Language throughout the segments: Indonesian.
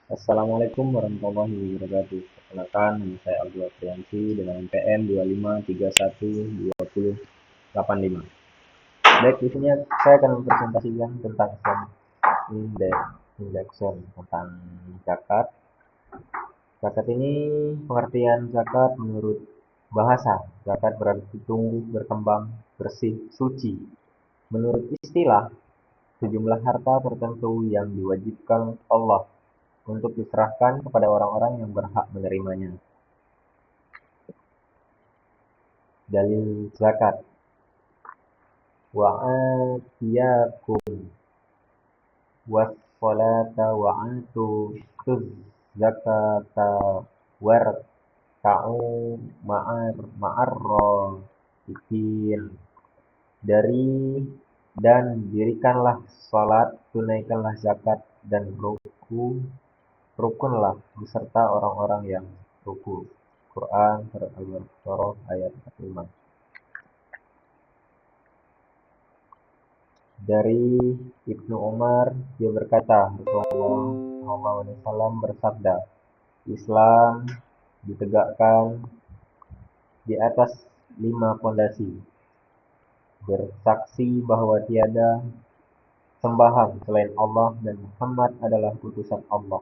Assalamualaikum warahmatullahi wabarakatuh. Perkenalkan, nama saya Abdul Afriansi dengan NPM 25312085. Baik, di sini saya akan mempresentasikan tentang indexation tentang zakat. Zakat ini pengertian zakat menurut bahasa. Zakat berarti tumbuh, berkembang, bersih, suci. Menurut istilah, sejumlah harta tertentu yang diwajibkan Allah untuk diserahkan kepada orang-orang yang berhak menerimanya. Dalil zakat. Wa'atiyakum was-salata wa'atu zakata warka'u ma'arrafikin. Dari dan dirikanlah salat, tunaikanlah zakat, dan rukunlah beserta orang-orang yang ruku. Quran surat Al-Baqarah ayat 45. Dari Ibnu Umar, dia berkata, Rasulullah SAW bersabda, Islam ditegakkan di atas 5 pondasi. Bersaksi bahwa tiada sembahan selain Allah dan Muhammad adalah utusan Allah.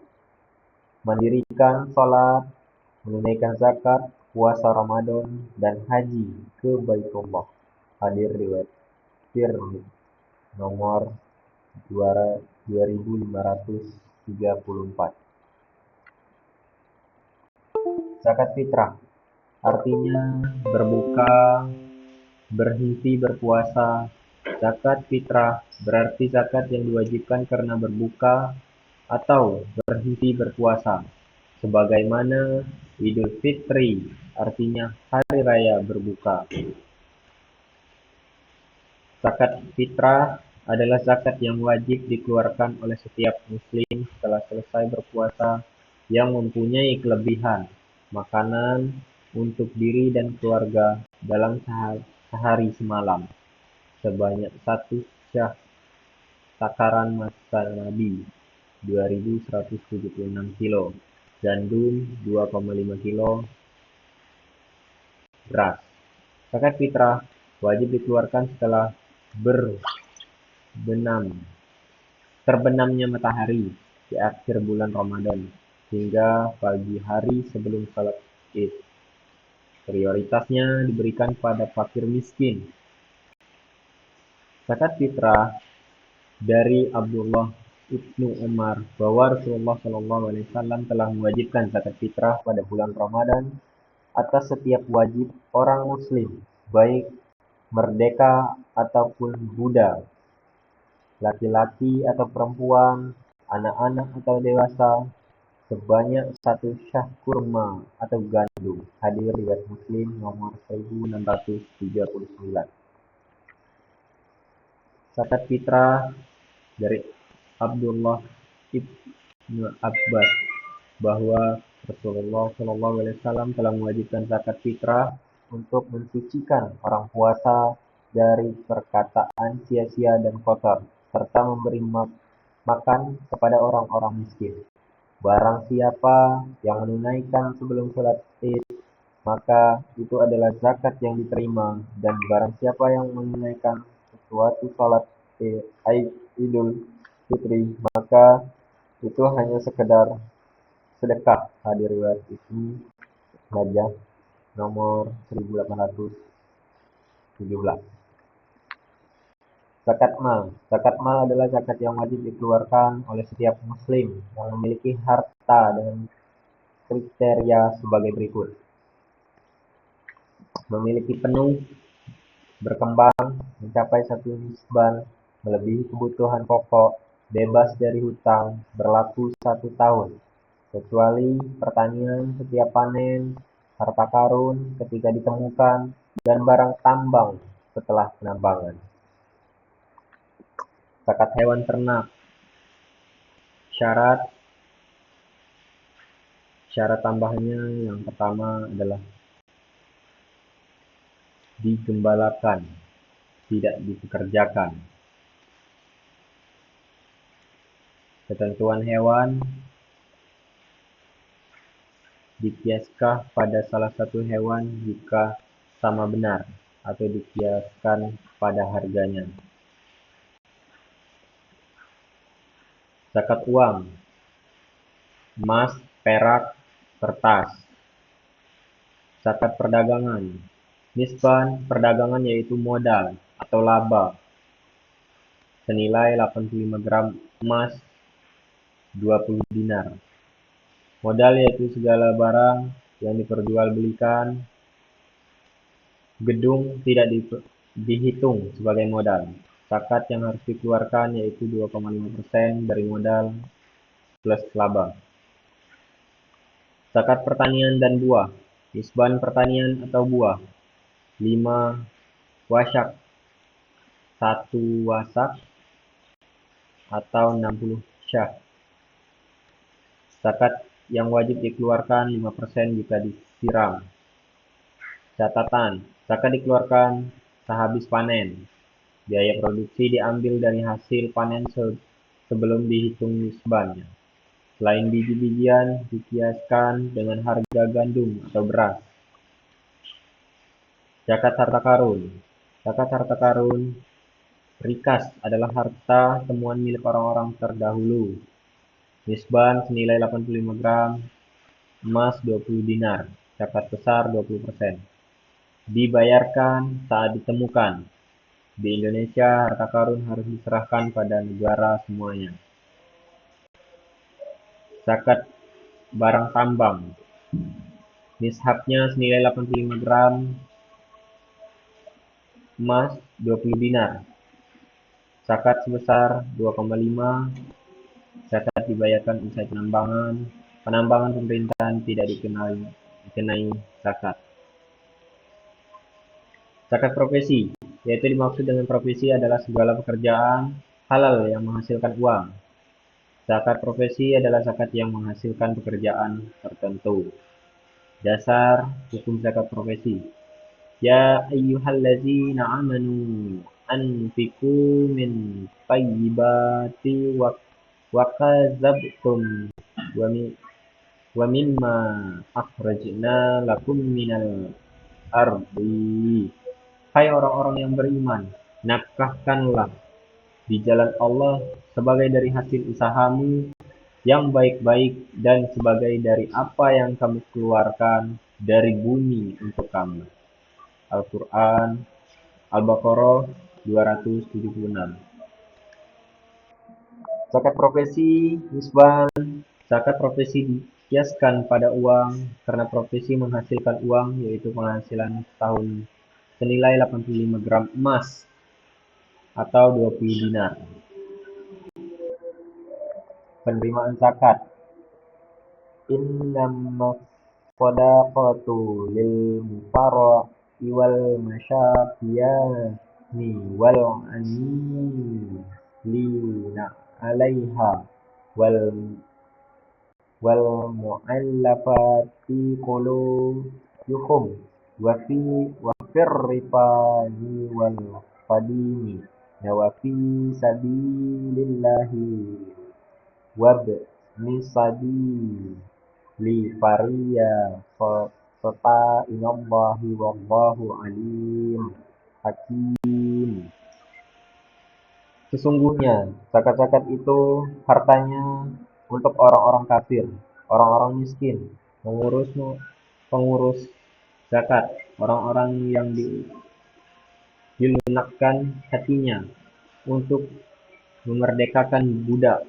Mendirikan salat, menunaikan zakat, puasa Ramadan, dan haji ke Baitullah. Hadir riwayat Tirmidzi nomor 2534. Zakat fitrah artinya berbuka, berhenti berpuasa. Zakat fitrah berarti zakat yang diwajibkan karena berbuka atau berhenti berpuasa. Sebagaimana Idul Fitri artinya hari raya berbuka. Zakat fitrah adalah zakat yang wajib dikeluarkan oleh setiap muslim setelah selesai berpuasa yang mempunyai kelebihan makanan untuk diri dan keluarga dalam sehari semalam sebanyak 1 syah takaran masa Nabi 2176 kilo, gandum 2,5 kilo, beras. Zakat fitrah wajib dikeluarkan setelah terbenamnya matahari di akhir bulan Ramadan hingga pagi hari sebelum salat Id. Prioritasnya diberikan pada fakir miskin. Zakat fitrah dari Abdullah Ibnu Umar bahwa Rasulullah SAW telah mewajibkan zakat fitrah pada bulan Ramadan atas setiap wajib orang muslim, baik merdeka ataupun budak, laki-laki atau perempuan, anak-anak atau dewasa, sebanyak 1 syah kurma atau gandum. Hadir riwayat Muslim nomor 1639. Zakat fitrah dari Abdullah ibnu Abbas bahwa Rasulullah SAW telah mewajibkan zakat fitrah untuk mensucikan orang puasa dari perkataan sia-sia dan kotor, serta memberi makan kepada orang-orang miskin. Barang siapa yang menunaikan sebelum sholat Id, maka itu adalah zakat yang diterima. Dan barang siapa yang menunaikan sesuatu sholat Idul Fitri, maka itu hanya sekedar sedekah. Hadir riwayat Ibnu Majah nomor 1817. Zakat mal. Zakat mal adalah zakat yang wajib dikeluarkan oleh setiap muslim yang memiliki harta dengan kriteria sebagai berikut. Memiliki penuh, berkembang, mencapai 1 nisban, melebihi kebutuhan pokok, bebas dari hutang, berlaku 1 tahun, kecuali pertanian setiap panen, harta karun ketika ditemukan, dan barang tambang setelah penambangan. Zakat hewan ternak. Syarat tambahannya yang pertama adalah digembalakan, tidak dipekerjakan. Ketentuan hewan Dikiaskah pada salah satu hewan jika sama benar, atau dikiaskan pada harganya? Zakat uang, emas, perak, kertas. Zakat perdagangan, nisban perdagangan yaitu modal atau laba senilai 85 gram emas, 20 dinar. Modal yaitu segala barang yang diperjualbelikan. Gedung tidak dihitung sebagai modal. Zakat yang harus dikeluarkan yaitu 2,5% dari modal plus laba. Zakat pertanian dan buah, nisban pertanian atau buah, 5 wasak, 1 wasak atau 60 syah. Zakat yang wajib dikeluarkan 5% jika disiram. Catatan, zakat dikeluarkan sehabis panen. Biaya produksi diambil dari hasil panen sebelum dihitung nisbannya. Selain biji-bijian, dikiaskan dengan harga gandum atau beras. Zakat harta karun. Zakat harta karun rikas adalah harta temuan milik orang-orang terdahulu. Nisban senilai 85 gram, emas 20 dinar, zakat besar 20%. Dibayarkan saat ditemukan. Di Indonesia, harta karun harus diserahkan pada negara semuanya. Zakat barang tambang. Nishabnya senilai 85 gram, emas 20 dinar. Zakat sebesar 2,5. Zakat dibayarkan usai penambangan. Penambangan pemerintahan tidak dikenai zakat. Zakat profesi, yaitu dimaksud dengan profesi adalah segala pekerjaan halal yang menghasilkan uang. Zakat profesi adalah zakat yang menghasilkan pekerjaan tertentu. Dasar hukum zakat profesi. Ya ayyuhallazina amanu anfiqu min thayyibati wa kadzabtum wa mimma akhrajna lakum minal ardi. Hai orang-orang yang beriman, nafkahkanlah di jalan Allah sebagai dari hasil usahamu yang baik-baik dan sebagai dari apa yang kamu keluarkan dari bumi untuk kamu. Al-Quran, Al-Baqarah 276. Zakat profesi, nisban. Zakat profesi dikiaskan pada uang karena profesi menghasilkan uang, yaitu penghasilan tahun senilai 85 gram emas atau 20 dinar. Penerimaan zakat. Innamas shadaqatu lil fuqara'i wal masakin wal 'amilina 'alaiha wal mu'allafati qulubuhum wa fir riqabi wal qadimi wa fi sabilillahi wabni sabili fariyadata inallahi wallahu alim hakim. Sesungguhnya zakat-zakat itu hartanya untuk orang-orang kafir, orang-orang miskin, pengurus zakat, orang-orang yang dilunakkan hatinya untuk memerdekakan budak,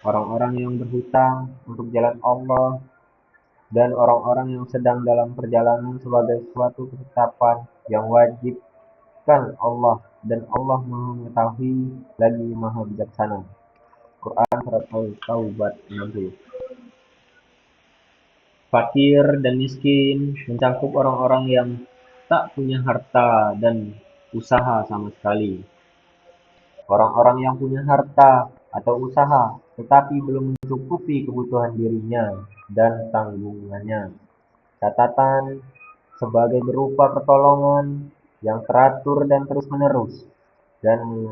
orang-orang yang berhutang untuk jalan Allah, dan orang-orang yang sedang dalam perjalanan sebagai suatu ketetapan yang wajibkan Allah, dan Allah Maha mengetahui lagi Maha bijaksana. Quran surat Al-Taubah 60. Fakir dan miskin mencakup orang-orang yang tak punya harta dan usaha sama sekali. Orang-orang yang punya harta atau usaha tetapi belum mencukupi kebutuhan dirinya dan tanggungannya. Catatan sebagai berupa pertolongan yang teratur dan terus-menerus dan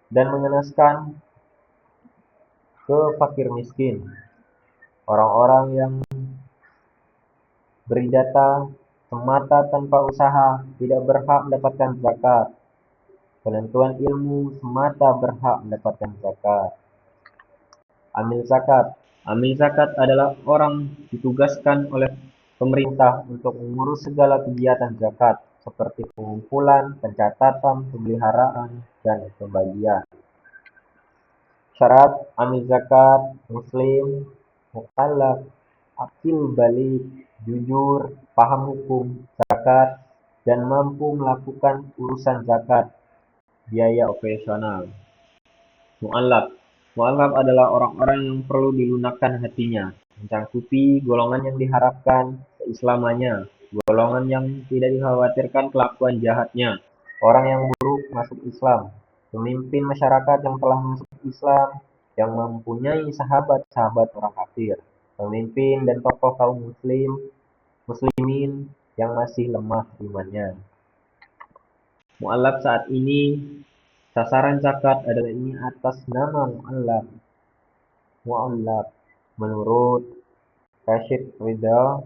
mengenaskan ke fakir miskin. Orang-orang yang Berdata semata tanpa usaha tidak berhak mendapatkan zakat. Penentuan ilmu semata berhak mendapatkan zakat. Amil zakat. Amil zakat adalah orang ditugaskan oleh pemerintah untuk mengurus segala kegiatan zakat, seperti pengumpulan, pencatatan, pemeliharaan, dan pembagian. Syarat amil zakat: muslim, mukallaf, akil balik, jujur, paham hukum zakat, dan mampu melakukan urusan zakat, biaya operasional. Mu'allaf. Mu'allaf adalah orang-orang yang perlu dilunakkan hatinya, mencakupi golongan yang diharapkan keislamannya, golongan yang tidak dikhawatirkan kelakuan jahatnya, orang yang buruk masuk Islam, pemimpin masyarakat yang telah masuk Islam, yang mempunyai sahabat-sahabat orang kafir, pemimpin dan tokoh kaum muslimin yang masih lemah imannya. Mu'allaf saat ini, sasaran zakat adalah ini atas nama mu'allaf. Mu'allaf menurut Rashid Ridha,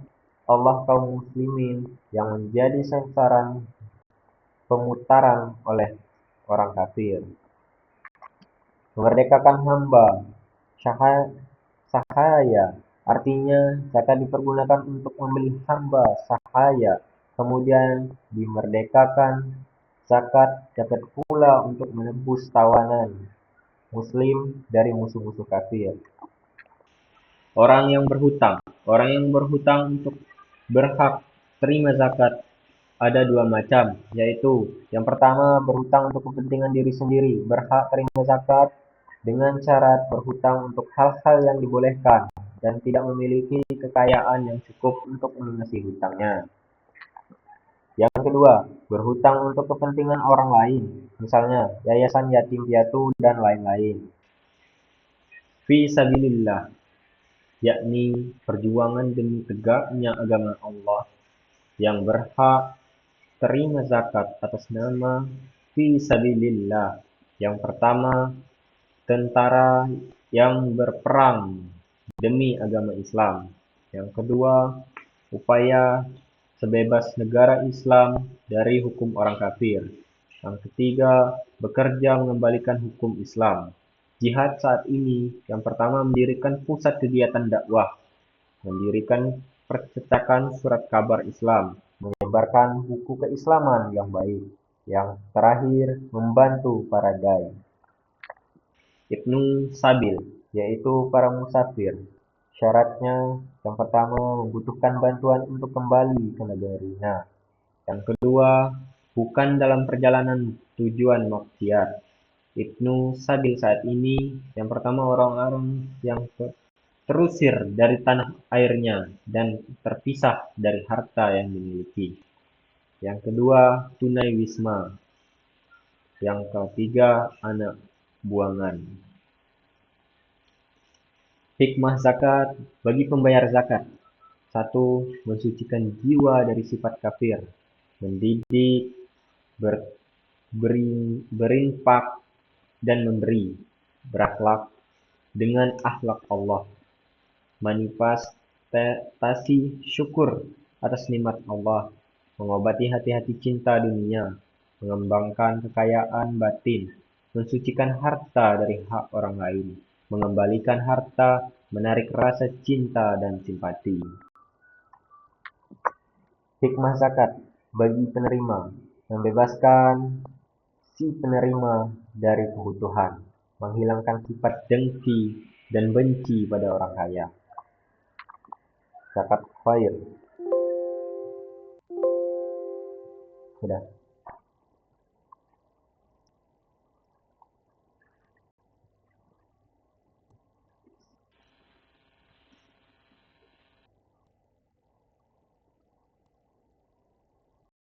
Allah kaum muslimin yang menjadi sasaran pemutaran oleh orang kafir. Memerdekakan hamba, sahaya, artinya zakat dipergunakan untuk membeli hamba sahaya, kemudian dimerdekakan. Zakat dapat pula untuk menebus tawanan muslim dari musuh-musuh kafir. Orang yang berhutang untuk berhak terima zakat ada dua macam, yaitu yang pertama berhutang untuk kepentingan diri sendiri, berhak terima zakat dengan syarat berhutang untuk hal-hal yang dibolehkan dan tidak memiliki kekayaan yang cukup untuk melunasi hutangnya. Yang kedua, berhutang untuk kepentingan orang lain, misalnya yayasan yatim piatu dan lain-lain. Fi sabilillah, yakni perjuangan demi tegaknya agama Allah, yang berhak terima zakat atas nama fi sabilillah. Yang pertama, tentara yang berperang demi agama Islam. Yang kedua, upaya sebebas negara Islam dari hukum orang kafir. Yang ketiga, bekerja mengembalikan hukum Islam. Jihad saat ini, yang pertama mendirikan pusat kegiatan dakwah, mendirikan percetakan surat kabar Islam, menyebarkan buku keislaman yang baik. Yang terakhir, membantu para dai. Ibnu Sabil, yaitu para musafir. Syaratnya, yang pertama membutuhkan bantuan untuk kembali ke negaranya. Yang kedua, bukan dalam perjalanan tujuan maksiat. Ibnu Sabil saat ini, yang pertama orang-orang yang terusir dari tanah airnya dan terpisah dari harta yang dimiliki. Yang kedua, tunai wisma. Yang ketiga, anak buangan. Hikmah zakat bagi pembayar zakat. 1. Mensucikan jiwa dari sifat kafir, mendidik, berinfak, dan memberi, berakhlak dengan akhlak Allah, manifestasi syukur atas nikmat Allah, mengobati hati-hati cinta dunia, mengembangkan kekayaan batin, mensucikan harta dari hak orang lain, mengembalikan harta, menarik rasa cinta dan simpati. Hikmah zakat bagi penerima, membebaskan si penerima dari kebutuhan, menghilangkan sifat dengki dan benci pada orang kaya. Zakat khair. Sudah.